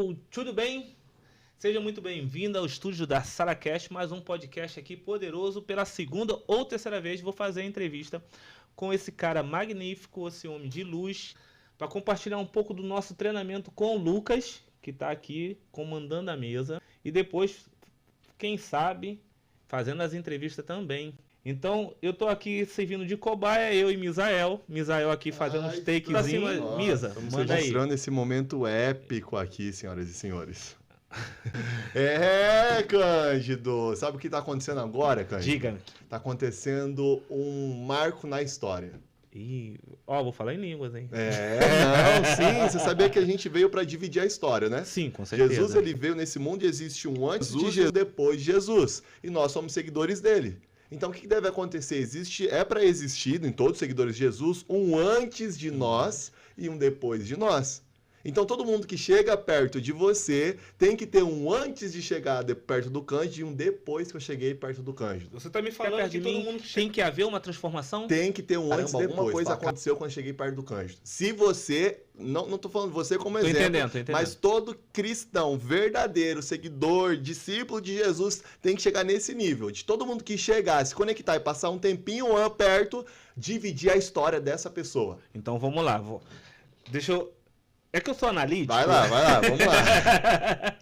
Pessoal, tudo bem? Seja muito bem-vindo ao estúdio da SaraCast, mais um podcast aqui poderoso. Pela segunda ou terceira vez vou fazer a entrevista com esse cara magnífico, esse homem de luz, para compartilhar um pouco do nosso treinamento com o Lucas, que está aqui comandando a mesa, e depois, quem sabe, fazendo as entrevistas também. Então, eu tô aqui servindo de cobaia, eu e Misael. Misael aqui fazendo uns takezinhos. Misa, manda aí. Mostrando esse momento épico aqui, senhoras e senhores. Cândido! Sabe o que tá acontecendo agora, Cândido? Diga. Tá acontecendo um marco na história. Vou falar em línguas, hein? Sim, você sabia que a gente veio para dividir a história, né? Sim, com certeza. Jesus, ele veio nesse mundo e existe um antes de Jesus e depois de Jesus. E nós somos seguidores dele. Então, o que deve acontecer? É para existir, em todos os seguidores de Jesus, um antes de nós e um depois de nós. Então, todo mundo que chega perto de você tem que ter um antes de chegar perto do Cândido e um depois que eu cheguei perto do Cândido. Você tá me falando que todo mundo tem que haver uma transformação? Tem que ter um antes e depois. Alguma coisa aconteceu quando eu cheguei perto do Cândido. Se você... Não tô falando você como exemplo, tô entendendo. Mas todo cristão verdadeiro, seguidor, discípulo de Jesus tem que chegar nesse nível. De todo mundo que chegar, se conectar e passar um tempinho perto, dividir a história dessa pessoa. Então, vamos lá. Deixa eu... É que eu sou analítico. Vai lá, vamos lá.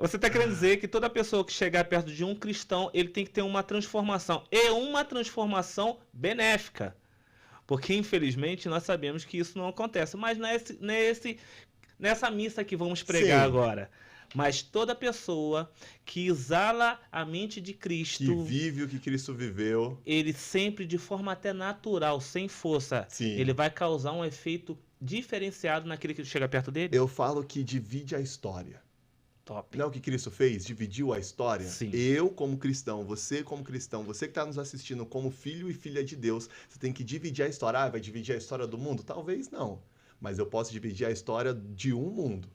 Você está querendo dizer que toda pessoa que chegar perto de um cristão, ele tem que ter uma transformação. E uma transformação benéfica. Porque, infelizmente, nós sabemos que isso não acontece. Mas nessa missa que vamos pregar agora. Mas toda pessoa que exala a mente de Cristo... Que vive o que Cristo viveu. Ele sempre, de forma até natural, sem força, ele vai causar um efeito diferenciado naquele que chega perto dele? Eu falo que divide a história. Top. Não é o que Cristo fez? Dividiu a história? Sim. Eu como cristão, você como cristão, você que está nos assistindo como filho e filha de Deus, você tem que dividir a história. Vai dividir a história do mundo? Talvez não. Mas eu posso dividir a história de um mundo.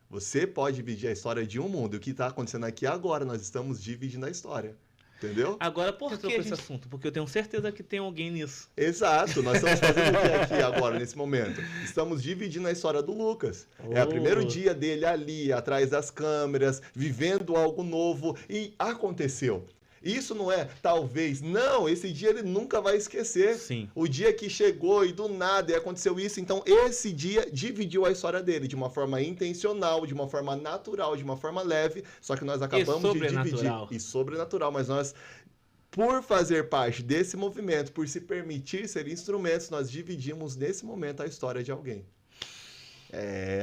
Você pode dividir a história de um mundo. E o que está acontecendo aqui agora, nós estamos dividindo a história. Entendeu? Agora, por que esse assunto? Porque eu tenho certeza que tem alguém nisso. Exato. Nós estamos fazendo o que aqui agora, nesse momento? Estamos dividindo a história do Lucas. É o primeiro dia dele ali, atrás das câmeras, vivendo algo novo. E aconteceu. Isso não é talvez, não, esse dia ele nunca vai esquecer. Sim. O dia que chegou e do nada e aconteceu isso, então esse dia dividiu a história dele de uma forma intencional, de uma forma natural, de uma forma leve, só que nós acabamos de dividir. E sobrenatural, mas nós, por fazer parte desse movimento, por se permitir ser instrumentos, nós dividimos nesse momento a história de alguém.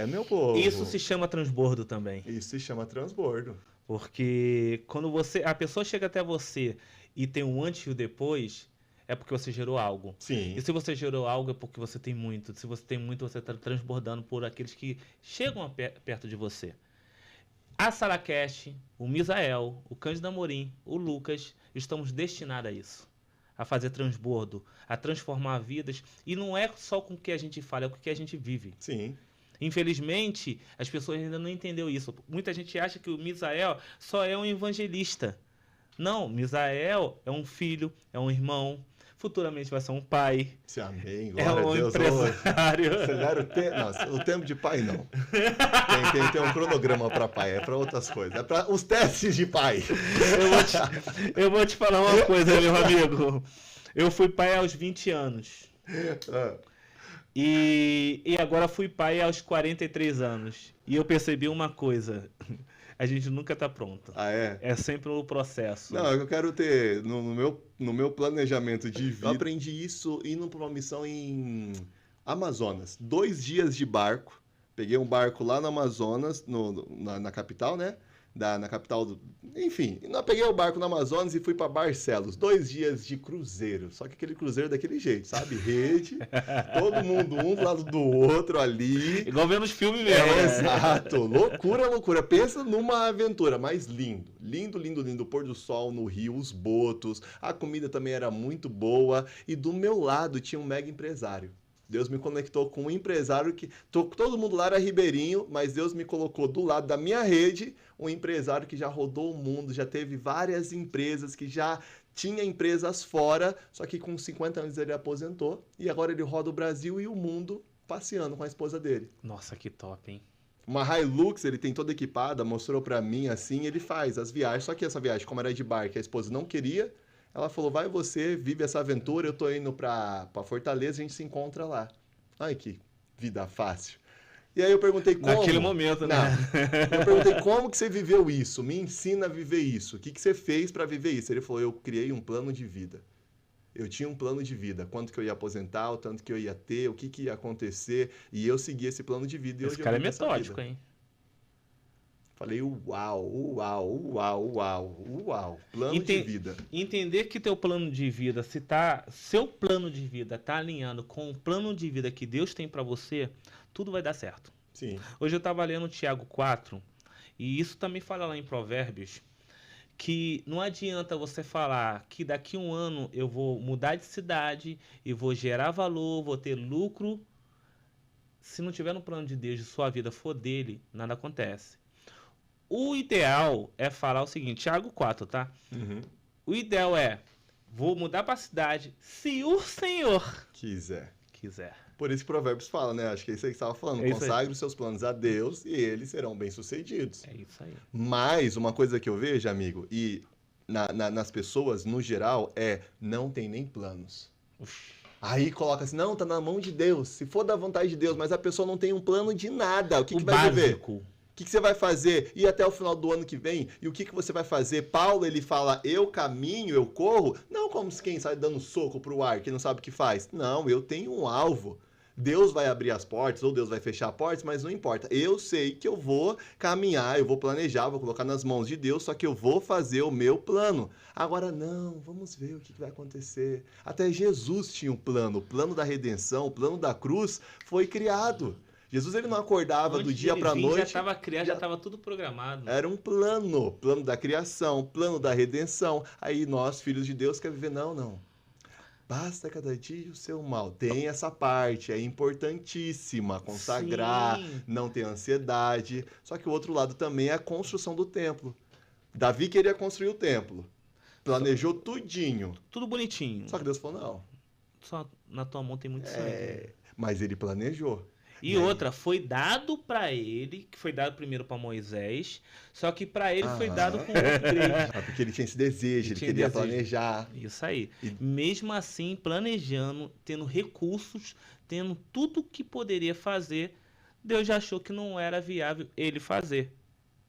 Meu povo. Isso se chama transbordo também. Isso se chama transbordo. Porque quando a pessoa chega até você e tem um antes e o depois, é porque você gerou algo. Sim. E se você gerou algo é porque você tem muito. Se você tem muito, você está transbordando por aqueles que chegam perto de você. A SaraCast, o Misael, o Cândido Amorim, o Lucas, estamos destinados a isso. A fazer transbordo, a transformar vidas. E não é só com o que a gente fala, é com o que a gente vive. Sim. Infelizmente, as pessoas ainda não entenderam isso. Muita gente acha que o Misael só é um evangelista. Não, Misael é um filho, é um irmão, futuramente vai ser um pai. Amém, glória a Deus. Empresário. O tempo de pai não. Tem um cronograma para pai, é para outras coisas. É para os testes de pai. Eu vou te falar uma coisa, meu amigo. Eu fui pai aos 20 anos. E agora fui pai aos 43 anos. E eu percebi uma coisa. A gente nunca tá pronto. É sempre um processo. Não, eu quero ter... No meu planejamento de vida... Eu aprendi isso indo para uma missão em Amazonas. 2 dias de barco. Peguei um barco lá no Amazonas, na capital, né? Na capital Enfim, eu peguei o barco no Amazonas e fui para Barcelos. 2 dias de cruzeiro. Só que aquele cruzeiro daquele jeito, sabe? Rede, todo mundo um do lado do outro ali. Igual vendo os filmes mesmo. Exato. Loucura, loucura. Pensa numa aventura, mas lindo. Lindo, lindo, lindo. O pôr do sol no rio, os botos. A comida também era muito boa. E do meu lado tinha um mega empresário. Deus me conectou com um empresário que... Todo mundo lá era ribeirinho, mas Deus me colocou do lado da minha rede um empresário que já rodou o mundo, já teve várias empresas, que já tinha empresas fora, só que com 50 anos ele aposentou e agora ele roda o Brasil e o mundo passeando com a esposa dele. Nossa, que top, hein? Uma Hilux, ele tem toda equipada, mostrou pra mim assim, ele faz as viagens. Só que essa viagem, como era de barco, a esposa não queria, ela falou, vai você, vive essa aventura, eu tô indo pra Fortaleza, a gente se encontra lá. Ai, que vida fácil. E aí eu perguntei Naquele como. momento, né? Não. Eu perguntei como que você viveu isso? Me ensina a viver isso. O que que você fez pra viver isso? Ele falou, eu criei um plano de vida. Eu tinha um plano de vida, quanto que eu ia aposentar, o tanto que eu ia ter, o que que ia acontecer, e eu segui esse plano de vida e Esse hoje eu cara é vivo essa metódico, vida. hein? Falei, uau, uau, uau, uau, uau, plano de Enten- vida. Entender que teu plano de vida, se tá, seu plano de vida tá alinhando com o plano de vida que Deus tem pra você, tudo vai dar certo. Sim, Hoje eu estava lendo Tiago 4, e isso também fala lá em Provérbios, que não adianta você falar que daqui a um ano eu vou mudar de cidade e vou gerar valor, vou ter lucro. Se não tiver no plano de Deus e sua vida for dele, nada acontece. O ideal é falar o seguinte, Tiago 4, tá? uhum. O ideal é, vou mudar para a cidade se o Senhor Quiser. quiser. Por isso que Provérbios fala, né? Acho que é isso aí que você estava falando. É isso aí. Consagre os seus planos a Deus e eles serão bem-sucedidos. É isso aí. Mas uma coisa que eu vejo, amigo, e nas pessoas no geral, é não tem nem planos. Ux. Aí coloca assim, não, tá na mão de Deus. Se for da vontade de Deus, mas a pessoa não tem um plano de nada. O que, O que vai viver? básico. O que, que você vai fazer? Ir até o final do ano que vem? E o que, que você vai fazer? Paulo, ele fala, eu caminho, eu corro. Não como quem sai dando soco pro ar, que não sabe o que faz. Não, eu tenho um alvo. Deus vai abrir as portas ou Deus vai fechar as portas, mas não importa. Eu sei que eu vou caminhar, eu vou planejar, vou colocar nas mãos de Deus, só que eu vou fazer o meu plano. Agora não, vamos ver o que vai acontecer. Até Jesus tinha um plano, o plano da redenção, o plano da cruz foi criado. Jesus ele não acordava Antes do dia dele para a vir, noite. já estava criado, já estava tudo programado. Era um plano, plano da criação, plano da redenção. Aí nós, filhos de Deus, quer viver não. Basta cada dia o seu mal. Tem essa parte, é importantíssima, consagrar, Sim. não ter ansiedade. Só que o outro lado também é a construção do templo. Davi queria construir o templo, planejou tudinho. Tudo bonitinho. Só que Deus falou, não. Só na tua mão tem muito sangue. Mas ele planejou. E outra, foi dado pra ele, que foi dado primeiro pra Moisés, só que pra ele foi dado com um upgrade. Porque ele tinha esse desejo, ele tinha queria desejo. planejar. Isso aí. E- Mesmo assim, planejando, tendo recursos, tendo tudo que poderia fazer, Deus já achou que não era viável ele fazer.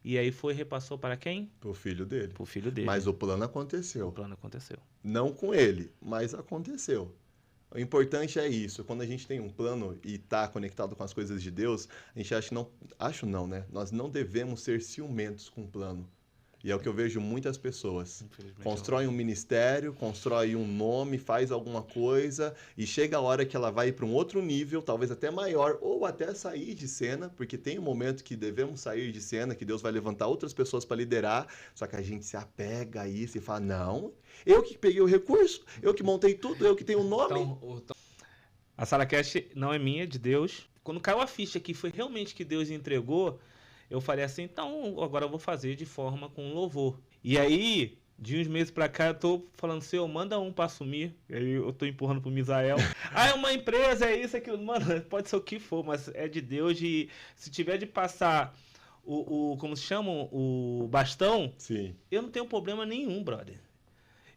E aí foi e repassou para quem? Pro filho dele. Pro filho dele. Mas o plano O aconteceu. plano aconteceu. Não com ele, mas aconteceu. O importante é isso. Quando a gente tem um plano e está conectado com as coisas de Deus, a gente acho não, né? Nós não devemos ser ciumentos com o plano. E é o que eu vejo muitas pessoas. Infelizmente, Constrói um ministério, constrói um nome, faz alguma coisa e chega a hora que ela vai para um outro nível, talvez até maior, ou até sair de cena, porque tem um momento que devemos sair de cena, que Deus vai levantar outras pessoas para liderar, só que a gente se apega a isso e fala, não, eu que peguei o recurso, eu que montei tudo, eu que tenho o nome. A SaraCast não é minha, é de Deus. Quando caiu a ficha que foi realmente que Deus entregou, eu falei assim, então agora eu vou fazer de forma com louvor. E aí, de uns meses pra cá, eu tô falando, Senhor, manda um pra assumir. E aí eu tô empurrando pro Misael. Ah, é uma empresa, é isso, aquilo. Mano, pode ser o que for, mas é de Deus. E se tiver de passar como se chama? O bastão, Sim, eu não tenho problema nenhum, brother.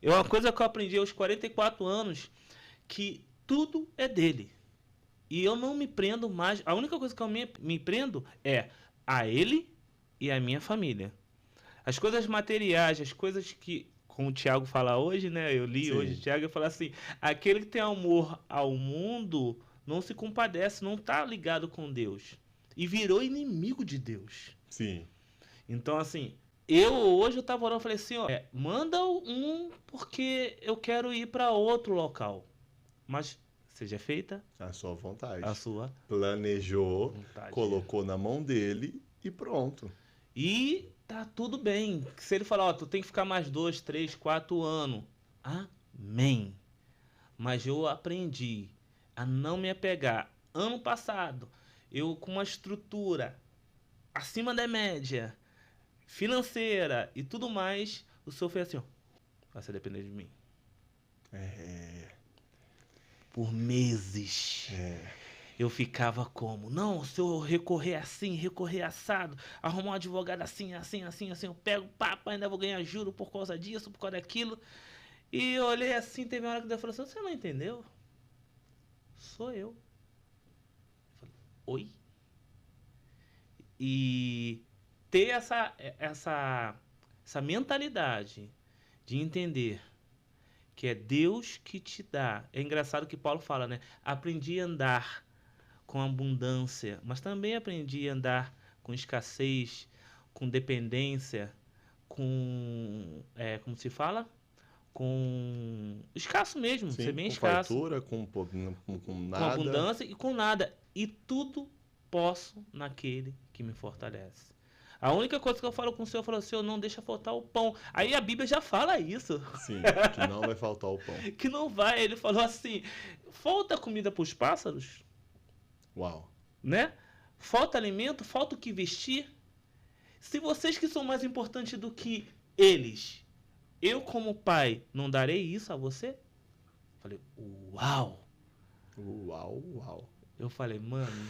É uma coisa que eu aprendi aos 44 anos, que tudo é dele. E eu não me prendo mais. A única coisa que eu me prendo é a ele e a minha família. As coisas materiais, as coisas que, como o Tiago fala hoje, né? Eu li Sim. hoje o Tiago e fala assim, aquele que tem amor ao mundo não se compadece, não está ligado com Deus. E virou inimigo de Deus. sim. Então, assim, hoje eu tava orando e falei assim, ó, manda um porque eu quero ir para outro local. Mas seja feita A sua vontade. a sua Planejou, vontade. colocou na mão dele e pronto. E tá tudo bem. Se ele falar, ó, tu tem que ficar mais 2, 3, 4 anos. Amém. Mas eu aprendi a não me apegar. Ano passado, eu com uma estrutura acima da média, financeira e tudo mais, o senhor fez assim, ó, vai se depender de mim. Por meses. eu ficava como? Não, se eu recorrer assim, recorrer assado, arrumar um advogado assim, assim, assim, assim, eu pego, papo, ainda vou ganhar juro por causa disso, por causa daquilo. E eu olhei assim, teve uma hora que Deus falou assim, você não entendeu? Sou eu. Falei, oi? E ter essa mentalidade de entender que é Deus que te dá. É engraçado que Paulo fala, né? Aprendi a andar com abundância, mas também aprendi a andar com escassez, com dependência, como se fala? Com escasso mesmo, ser Sim, bem com escasso, fartura, com com nada. abundância e com nada. E tudo posso naquele que me fortalece. A única coisa que eu falo com o Senhor, eu falo, Senhor, não deixa faltar o pão. Aí a Bíblia já fala isso, Sim, que não vai faltar o pão. que não vai. Ele falou assim, falta comida para os pássaros, Uau. né? Falta alimento, falta o que vestir. Se vocês que são mais importantes do que eles, eu como pai, não darei isso a você? Falei, uau! Uau, uau. Eu falei, mano...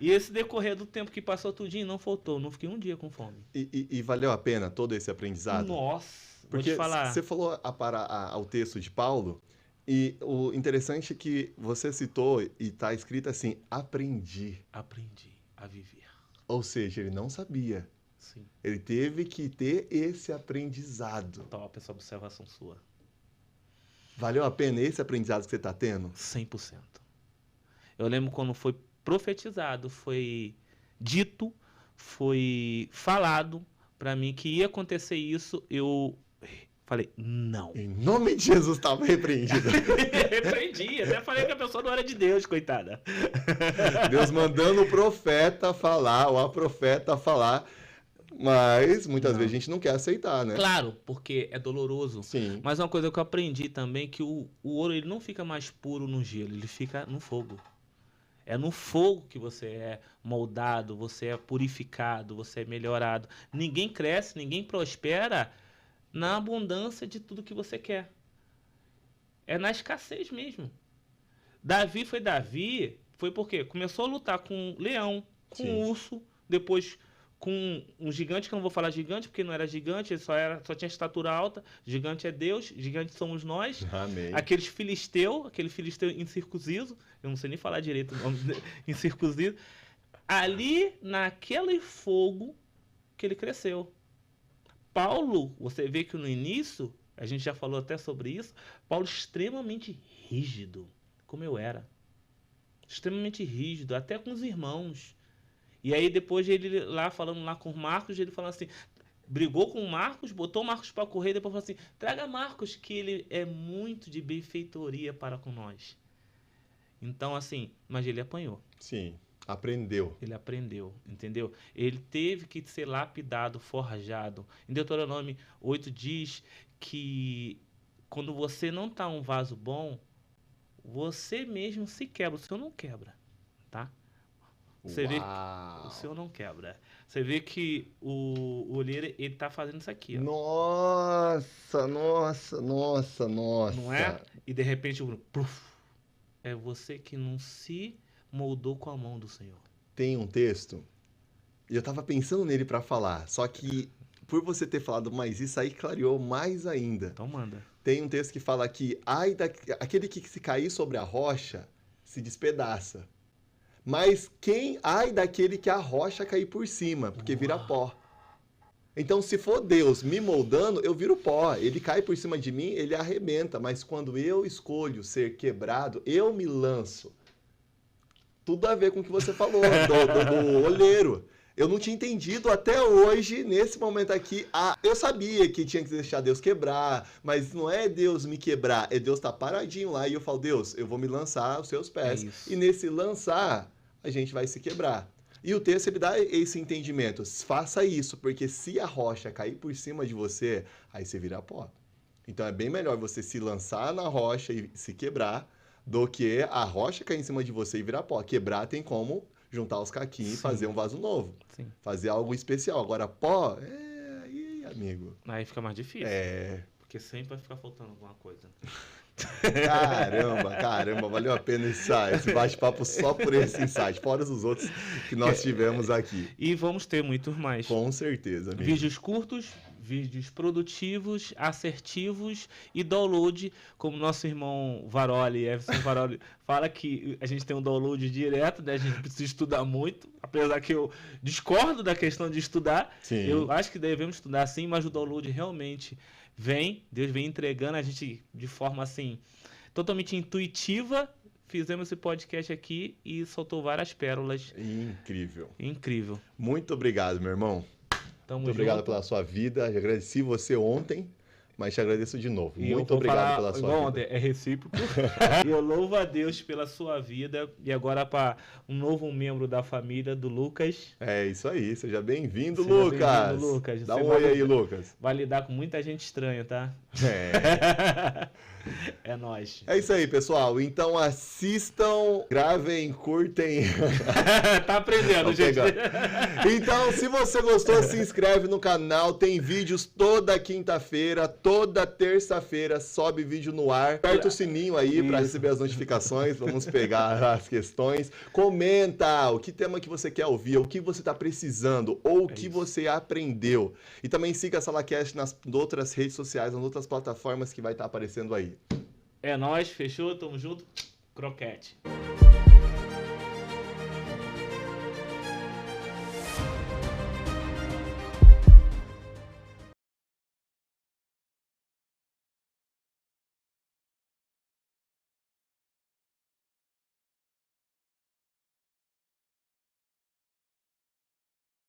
E esse decorrer do tempo que passou tudinho, não faltou. Não fiquei um dia com fome. E valeu a pena todo esse aprendizado? Nossa, vou Porque te falar. você falou ao texto de Paulo, e o interessante é que você citou e está escrito assim, aprendi. Aprendi a viver. Ou seja, ele não sabia. Sim. Ele teve que ter esse aprendizado. Top essa observação sua. Valeu a pena esse aprendizado que você está tendo? 100%. Eu lembro quando foi profetizado, foi dito, foi falado para mim que ia acontecer isso, eu falei, não. Em nome de Jesus estava repreendido. Repreendi, até falei que a pessoa não era de Deus, coitada. Deus mandando o profeta falar, ou a profeta falar, mas muitas vezes a gente não quer aceitar, né? Claro, porque é doloroso. Sim. Mas uma coisa que eu aprendi também, que o ouro ele não fica mais puro no gelo, ele fica no fogo. É no fogo que você é moldado, você é purificado, você é melhorado. Ninguém cresce, ninguém prospera na abundância de tudo que você quer. É na escassez mesmo. Davi, foi porque começou a lutar com um leão, com Sim. um urso, depois com um gigante, que eu não vou falar gigante, porque não era gigante, ele só tinha estatura alta. Gigante é Deus, gigante somos nós. Amém. Aquele filisteu incircunciso, eu não sei nem falar direito o nome dele, incircunciso. Ali, naquele fogo que ele cresceu. Paulo, você vê que no início, a gente já falou até sobre isso, Paulo extremamente rígido, como eu era. Extremamente rígido, até com os irmãos. E aí depois ele lá falando lá com o Marcos, ele falando assim, brigou com o Marcos, botou o Marcos para correr, depois falou assim, traga Marcos, que ele é muito de benfeitoria para com nós. Então assim, mas ele apanhou. Sim, aprendeu. Ele aprendeu, entendeu? Ele teve que ser lapidado, forjado. Em Deuteronômio 8 diz que quando você não está um vaso bom, você mesmo se quebra, o Senhor não quebra, tá? Você vê que o Senhor não quebra. Você vê que o olheiro, ele tá fazendo isso aqui, ó. Nossa, nossa, nossa, nossa. Não é? E de repente, é você que não se moldou com a mão do Senhor. Tem um texto, e eu tava pensando nele para falar, só que por você ter falado mais isso aí clareou mais ainda. Então manda. Tem um texto que fala que aquele que se cair sobre a rocha se despedaça. Mas ai daquele que a rocha cair por cima, porque vira pó. Então, se for Deus me moldando, eu viro pó. Ele cai por cima de mim, ele arrebenta. Mas quando eu escolho ser quebrado, eu me lanço. Tudo a ver com o que você falou, do olheiro. Eu não tinha entendido até hoje, nesse momento aqui. Eu sabia que tinha que deixar Deus quebrar, mas não é Deus me quebrar, é Deus estar paradinho lá e eu falo, Deus, eu vou me lançar aos seus pés. E nesse lançar, a gente vai se quebrar. E o texto, ele dá esse entendimento. Faça isso, porque se a rocha cair por cima de você, aí você vira pó. Então é bem melhor você se lançar na rocha e se quebrar, do que a rocha cair em cima de você e virar pó. Quebrar tem como juntar os caquinhos e fazer um vaso novo. Sim. Fazer algo especial. Agora, pó, aí, amigo. Aí fica mais difícil. É. Porque sempre vai ficar faltando alguma coisa. Caramba, valeu a pena esse bate-papo só por esse insight, fora os outros que nós tivemos aqui. E vamos ter muitos mais. Com certeza, amigo. Vídeos curtos, vídeos produtivos, assertivos e download, como nosso irmão Varoli, Everson Varoli, fala que a gente tem um download direto, né? A gente precisa estudar muito, apesar que eu discordo da questão de estudar. Sim. Eu acho que devemos estudar sim, mas o download realmente Deus vem entregando a gente de forma assim, totalmente intuitiva. Fizemos esse podcast aqui e soltou várias pérolas. Incrível. Incrível. Muito obrigado, meu irmão. Muito obrigado pela sua vida. Eu agradeci você ontem, mas te agradeço de novo. E muito obrigado pela sua vida. Ontem, é recíproco. E eu louvo a Deus pela sua vida. E agora para um novo membro da família, do Lucas. É isso aí. Seja bem-vindo, Lucas. Bem-vindo, Lucas. Dá um oi aí, Lucas. Vai lidar com muita gente estranha, tá? É nóis. É isso aí, pessoal. Então assistam, gravem, curtem. Tá aprendendo, gente. Então, se você gostou, se inscreve no canal. Tem vídeos toda quinta-feira, toda terça-feira. Sobe vídeo no ar. Aperta o sininho aí para receber as notificações. Vamos pegar as questões. Comenta o que tema que você quer ouvir, o que você está precisando ou o que você aprendeu. E também siga a SalaCast nas outras redes sociais, nas outras plataformas que vai estar aparecendo aí. É nóis, fechou? Tamo junto. Croquete.